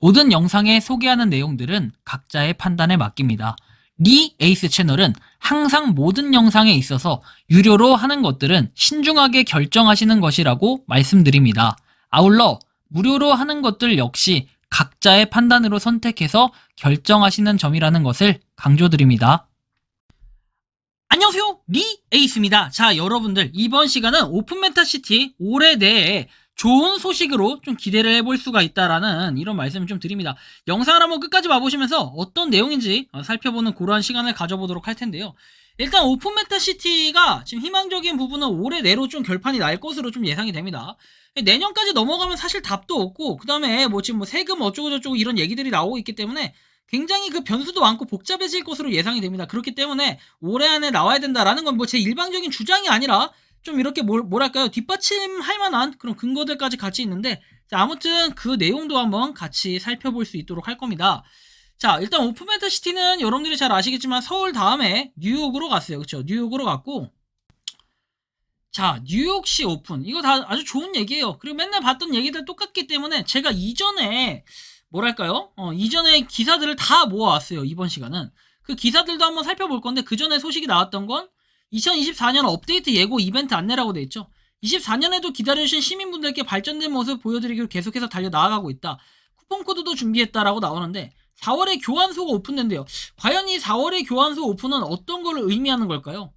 모든 영상에 소개하는 내용들은 각자의 판단에 맡깁니다. 리 에이스 채널은 항상 모든 영상에 있어서 유료로 하는 것들은 신중하게 결정하시는 것이라고 말씀드립니다. 아울러 무료로 하는 것들 역시 각자의 판단으로 선택해서 결정하시는 점이라는 것을 강조드립니다. 안녕하세요, 리 에이스입니다. 자, 여러분들 이번 시간은 오픈 메타시티 올해 내에 좋은 소식으로 좀 기대를 해볼 수가 있다라는 이런 말씀을 좀 드립니다. 영상을 한번 끝까지 봐보시면서 어떤 내용인지 살펴보는 그러한 시간을 가져보도록 할 텐데요. 일단 오픈 메타시티가 지금 희망적인 부분은 올해 내로 좀 결판이 날 것으로 좀 예상이 됩니다. 내년까지 넘어가면 사실 답도 없고, 그 다음에 뭐 지금 뭐 세금 어쩌고저쩌고 이런 얘기들이 나오고 있기 때문에 굉장히 그 변수도 많고 복잡해질 것으로 예상이 됩니다. 그렇기 때문에 올해 안에 나와야 된다라는 건 뭐 제 일방적인 주장이 아니라 좀 이렇게 뭐랄까요, 뒷받침할 만한 그런 근거들까지 같이 있는데, 자, 아무튼 그 내용도 한번 같이 살펴볼 수 있도록 할 겁니다. 자, 일단 오픈 메타시티는 여러분들이 잘 아시겠지만 서울 다음에 뉴욕으로 갔어요. 그쵸? 뉴욕으로 갔고, 자, 뉴욕시 오픈, 이거 다 아주 좋은 얘기예요. 그리고 맨날 봤던 얘기들 똑같기 때문에 제가 이전에 뭐랄까요, 이전에 기사들을 다 모아왔어요. 이번 시간은 그 기사들도 한번 살펴볼 건데, 그 전에 소식이 나왔던 건 2024년 업데이트 예고 이벤트 안내라고 돼 있죠. 24년에도 기다려주신 시민분들께 발전된 모습 보여드리기로 계속해서 달려 나아가고 있다. 쿠폰 코드도 준비했다라고 나오는데 4월에 교환소가 오픈된대요. 과연 이 4월에 교환소 오픈은 어떤 걸 의미하는 걸까요?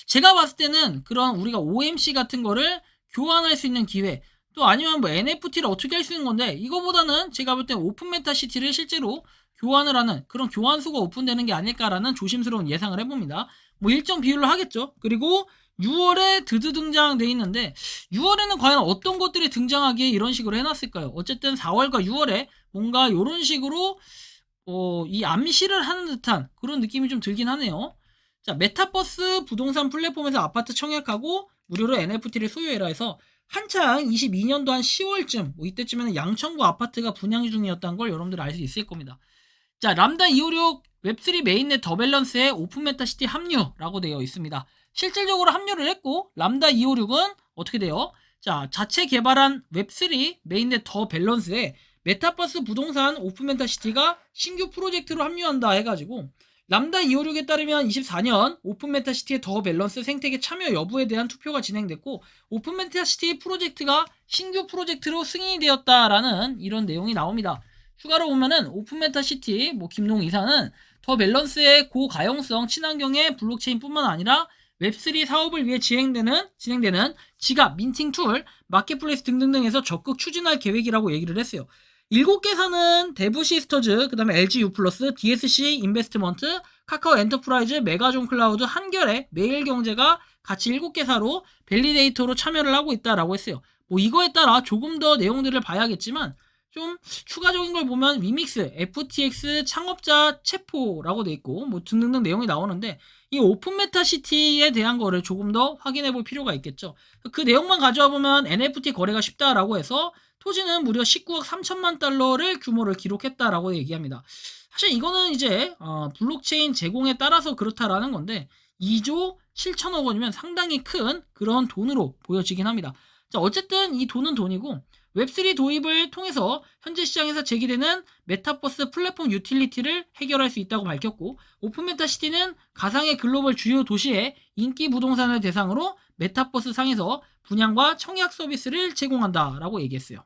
제가 봤을 때는 그런 우리가 OMC 같은 거를 교환할 수 있는 기회, 또 아니면 뭐 NFT를 어떻게 할 수 있는 건데, 이거보다는 제가 볼 때 오픈 메타시티를 실제로 교환을 하는 그런 교환소가 오픈되는 게 아닐까라는 조심스러운 예상을 해봅니다. 뭐 일정 비율로 하겠죠. 그리고 6월에 드드 등장돼 있는데, 6월에는 과연 어떤 것들이 등장하기에 이런 식으로 해놨을까요? 어쨌든 4월과 6월에 뭔가 이런 식으로 이 암시를 하는 듯한 그런 느낌이 좀 들긴 하네요. 자, 메타버스 부동산 플랫폼에서 아파트 청약하고 무료로 NFT를 소유해라 해서 한창 22년도 한 10월쯤 뭐 이때쯤에는 양천구 아파트가 분양 중이었다는 걸 여러분들 알 수 있을 겁니다. 자, 람다 256 웹3 메인넷 더 밸런스에 오픈 메타시티 합류라고 되어 있습니다. 실질적으로 합류를 했고, 람다 256은 어떻게 돼요? 자, 자체 개발한 웹3 메인넷 더 밸런스에 메타버스 부동산 오픈 메타시티가 신규 프로젝트로 합류한다 해가지고, 람다 256에 따르면 24년 오픈 메타시티의 더 밸런스 생태계 참여 여부에 대한 투표가 진행됐고, 오픈 메타시티 프로젝트가 신규 프로젝트로 승인이 되었다라는 이런 내용이 나옵니다. 추가로 보면은 오픈 메타시티 김농 이사는 더 밸런스의 고가용성 친환경의 블록체인뿐만 아니라 웹3 사업을 위해 진행되는 지갑, 민팅 툴, 마켓플레이스 등등등에서 적극 추진할 계획이라고 얘기를 했어요. 7개사는 대부 시스터즈, 그 다음에 LG U+, DSC 인베스트먼트, 카카오 엔터프라이즈, 메가존 클라우드, 한겨레, 매일경제가 같이 7개사로 밸리데이터로 참여를 하고 있다라고 했어요. 뭐 이거에 따라 조금 더 내용들을 봐야겠지만, 좀 추가적인 걸 보면 위믹스, FTX 창업자 체포라고 돼 있고 뭐 등등등 내용이 나오는데, 이 오픈 메타시티에 대한 거를 조금 더 확인해 볼 필요가 있겠죠. 그 내용만 가져와 보면 NFT 거래가 쉽다라고 해서 토지는 무려 19억 3천만 달러를 규모를 기록했다라고 얘기합니다. 사실 이거는 이제 블록체인 제공에 따라서 그렇다라는 건데, 2조 7천억 원이면 상당히 큰 그런 돈으로 보여지긴 합니다. 자, 어쨌든 이 돈은 돈이고, 웹3 도입을 통해서 현재 시장에서 제기되는 메타버스 플랫폼 유틸리티를 해결할 수 있다고 밝혔고, 오픈 메타시티는 가상의 글로벌 주요 도시의 인기 부동산을 대상으로 메타버스 상에서 분양과 청약 서비스를 제공한다라고 얘기했어요.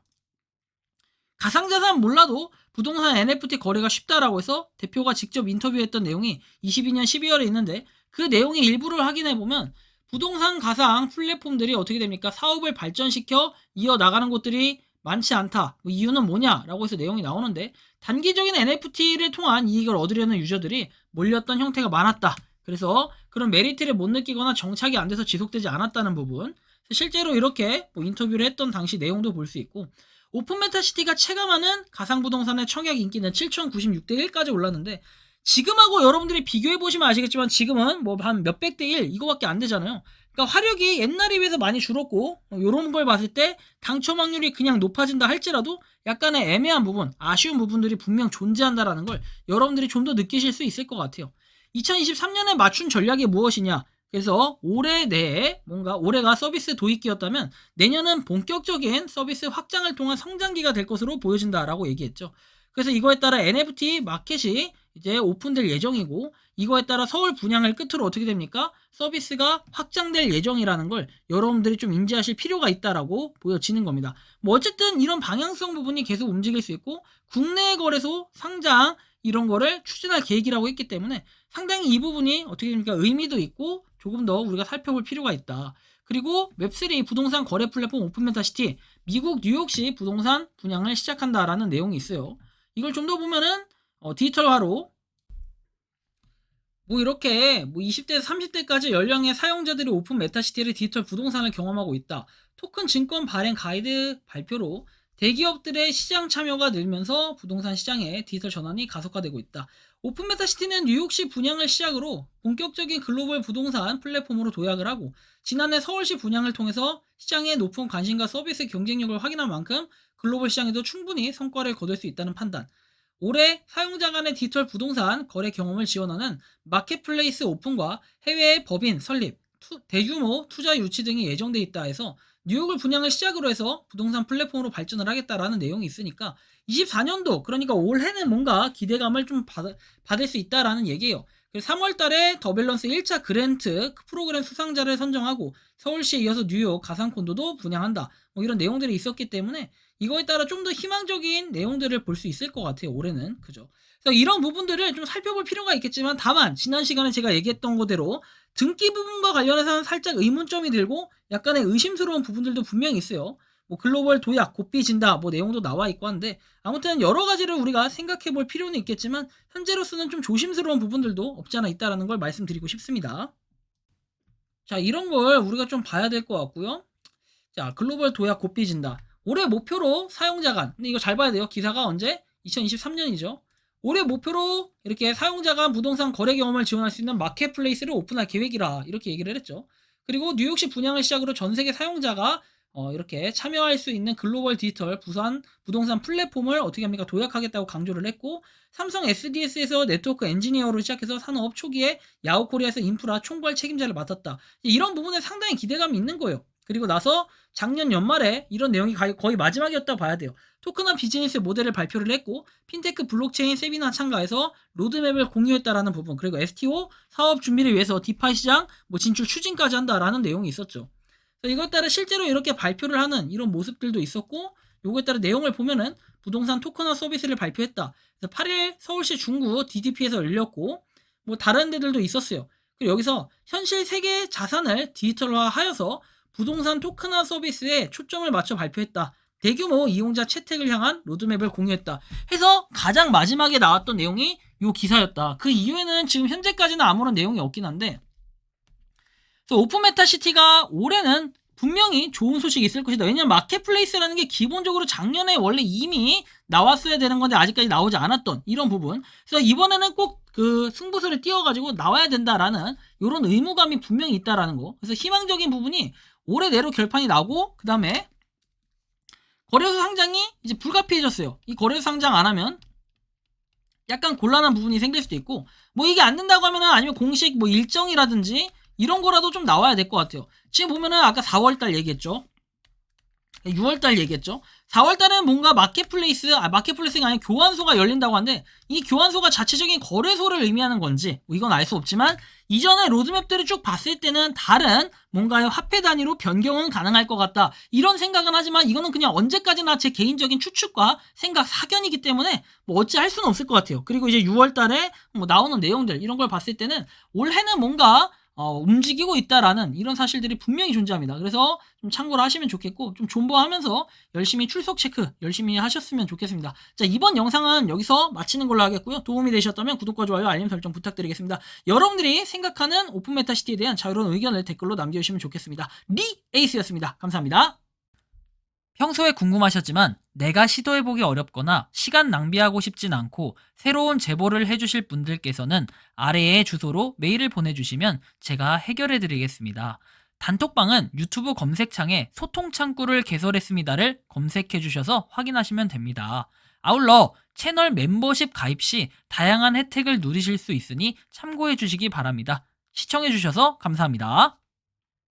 가상자산 몰라도 부동산 NFT 거래가 쉽다라고 해서 대표가 직접 인터뷰했던 내용이 22년 12월에 있는데, 그 내용의 일부를 확인해보면 부동산 가상 플랫폼들이 어떻게 됩니까? 사업을 발전시켜 이어나가는 곳들이 많지 않다. 이유는 뭐냐라고 해서 내용이 나오는데, 단기적인 NFT를 통한 이익을 얻으려는 유저들이 몰렸던 형태가 많았다. 그래서 그런 메리트를 못 느끼거나 정착이 안 돼서 지속되지 않았다는 부분, 실제로 이렇게 인터뷰를 했던 당시 내용도 볼 수 있고, 오픈 메타시티가 체감하는 가상부동산의 청약 인기는 7,096대 1까지 올랐는데, 지금하고 여러분들이 비교해보시면 아시겠지만 지금은 뭐 한 몇백 대 1 이거밖에 안 되잖아요. 그러니까 화력이 옛날에 비해서 많이 줄었고, 요런 걸 봤을 때 당첨 확률이 그냥 높아진다 할지라도 약간의 애매한 부분, 아쉬운 부분들이 분명 존재한다라는 걸 여러분들이 좀 더 느끼실 수 있을 것 같아요. 2023년에 맞춘 전략이 무엇이냐? 그래서 올해 내에 뭔가 올해가 서비스 도입기였다면 내년은 본격적인 서비스 확장을 통한 성장기가 될 것으로 보여진다라고 얘기했죠. 그래서 이거에 따라 NFT 마켓이 이제 오픈될 예정이고, 이거에 따라 서울 분양을 끝으로 어떻게 됩니까? 서비스가 확장될 예정이라는 걸 여러분들이 좀 인지하실 필요가 있다라고 보여지는 겁니다. 뭐 어쨌든 이런 방향성 부분이 계속 움직일 수 있고, 국내 거래소 상장 이런 거를 추진할 계획이라고 했기 때문에 상당히 이 부분이 어떻게 됩니까? 의미도 있고 조금 더 우리가 살펴볼 필요가 있다. 그리고 웹3 부동산 거래 플랫폼 오픈메타시티, 미국 뉴욕시 부동산 분양을 시작한다라는 내용이 있어요. 이걸 좀 더 보면은 디지털화로 뭐 이렇게 뭐 20대에서 30대까지 연령의 사용자들이 오픈 메타시티를 디지털 부동산을 경험하고 있다. 토큰 증권 발행 가이드 발표로 대기업들의 시장 참여가 늘면서 부동산 시장의 디지털 전환이 가속화되고 있다. 오픈 메타시티는 뉴욕시 분양을 시작으로 본격적인 글로벌 부동산 플랫폼으로 도약을 하고, 지난해 서울시 분양을 통해서 시장의 높은 관심과 서비스 경쟁력을 확인한 만큼 글로벌 시장에도 충분히 성과를 거둘 수 있다는 판단. 올해 사용자 간의 디지털 부동산 거래 경험을 지원하는 마켓플레이스 오픈과 해외 법인 설립, 대규모 투자 유치 등이 예정돼 있다 해서 뉴욕을 분양을 시작으로 해서 부동산 플랫폼으로 발전을 하겠다라는 내용이 있으니까 24년도, 그러니까 올해는 뭔가 기대감을 좀 받을 수 있다라는 얘기예요. 그리고 3월 달에 더 밸런스 1차 그랜트 프로그램 수상자를 선정하고 서울시에 이어서 뉴욕 가상콘도도 분양한다. 뭐 이런 내용들이 있었기 때문에 이거에 따라 좀 더 희망적인 내용들을 볼 수 있을 것 같아요, 올해는. 그죠? 그래서 이런 부분들을 좀 살펴볼 필요가 있겠지만, 다만 지난 시간에 제가 얘기했던 거대로 등기 부분과 관련해서는 살짝 의문점이 들고 약간의 의심스러운 부분들도 분명히 있어요. 뭐 글로벌 도약 고삐진다 뭐 내용도 나와 있고 한데, 아무튼 여러 가지를 우리가 생각해 볼 필요는 있겠지만 현재로서는 좀 조심스러운 부분들도 없지 않아 있다라는 걸 말씀드리고 싶습니다. 자, 이런 걸 우리가 좀 봐야 될 것 같고요. 자, 글로벌 도약 고삐진다. 올해 목표로 사용자 간, 근데 이거 잘 봐야 돼요. 기사가 언제? 2023년이죠. 올해 목표로 이렇게 사용자 간 부동산 거래 경험을 지원할 수 있는 마켓플레이스를 오픈할 계획이라 이렇게 얘기를 했죠. 그리고 뉴욕시 분양을 시작으로 전 세계 사용자가 이렇게 참여할 수 있는 글로벌 디지털 부동산 플랫폼을 어떻게 합니까? 도약하겠다고 강조를 했고, 삼성 SDS에서 네트워크 엔지니어로 시작해서 산업 초기에 야후코리아에서 인프라 총괄 책임자를 맡았다. 이런 부분에 상당히 기대감이 있는 거예요. 그리고 나서 작년 연말에 이런 내용이 거의 마지막이었다고 봐야 돼요. 토큰화 비즈니스 모델을 발표를 했고, 핀테크 블록체인 세미나 참가해서 로드맵을 공유했다라는 부분, 그리고 STO 사업 준비를 위해서 디파이 시장 진출 추진까지 한다라는 내용이 있었죠. 이것 따라 실제로 이렇게 발표를 하는 이런 모습들도 있었고, 요거에 따라 내용을 보면은 부동산 토큰화 서비스를 발표했다. 그래서 8일 서울시 중구 DDP에서 열렸고, 뭐 다른 데들도 있었어요. 그리고 여기서 현실 세계 자산을 디지털화하여서 부동산 토큰화 서비스에 초점을 맞춰 발표했다. 대규모 이용자 채택을 향한 로드맵을 공유했다. 해서 가장 마지막에 나왔던 내용이 요 기사였다. 그 이후에는 지금 현재까지는 아무런 내용이 없긴 한데, 그래서 오픈 메타시티가 올해는 분명히 좋은 소식이 있을 것이다. 왜냐면 마켓플레이스라는 게 기본적으로 작년에 원래 이미 나왔어야 되는 건데 아직까지 나오지 않았던 이런 부분. 그래서 이번에는 꼭 그 승부수를 띄워가지고 나와야 된다라는 이런 의무감이 분명히 있다라는 거. 그래서 희망적인 부분이 올해 내로 결판이 나고, 그 다음에 거래소 상장이 이제 불가피해졌어요. 이 거래소 상장 안 하면 약간 곤란한 부분이 생길 수도 있고, 뭐 이게 안 된다고 하면은 아니면 공식 뭐 일정이라든지 이런 거라도 좀 나와야 될 것 같아요. 지금 보면은 아까 4월달 얘기했죠. 6월달 얘기했죠. 4월달에는 뭔가 마켓플레이스가 아니라 교환소가 열린다고 하는데, 이 교환소가 자체적인 거래소를 의미하는 건지 뭐 이건 알 수 없지만, 이전에 로드맵들을 쭉 봤을 때는 다른 뭔가의 화폐 단위로 변경은 가능할 것 같다, 이런 생각은 하지만 이거는 그냥 언제까지나 제 개인적인 추측과 생각, 사견이기 때문에 뭐 어찌 할 수는 없을 것 같아요. 그리고 이제 6월달에 뭐 나오는 내용들 이런 걸 봤을 때는 올해는 뭔가 움직이고 있다라는 이런 사실들이 분명히 존재합니다. 그래서 좀 참고를 하시면 좋겠고, 좀 존버하면서 열심히 출석 체크 열심히 하셨으면 좋겠습니다. 자, 이번 영상은 여기서 마치는 걸로 하겠고요. 도움이 되셨다면 구독과 좋아요, 알림 설정 부탁드리겠습니다. 여러분들이 생각하는 오픈 메타시티에 대한 자유로운 의견을 댓글로 남겨주시면 좋겠습니다. 에이스였습니다. 감사합니다. 평소에 궁금하셨지만 내가 시도해보기 어렵거나 시간 낭비하고 싶진 않고 새로운 제보를 해주실 분들께서는 아래의 주소로 메일을 보내주시면 제가 해결해드리겠습니다. 단톡방은 유튜브 검색창에 소통창구를 개설했습니다를 검색해주셔서 확인하시면 됩니다. 아울러 채널 멤버십 가입 시 다양한 혜택을 누리실 수 있으니 참고해주시기 바랍니다. 시청해주셔서 감사합니다.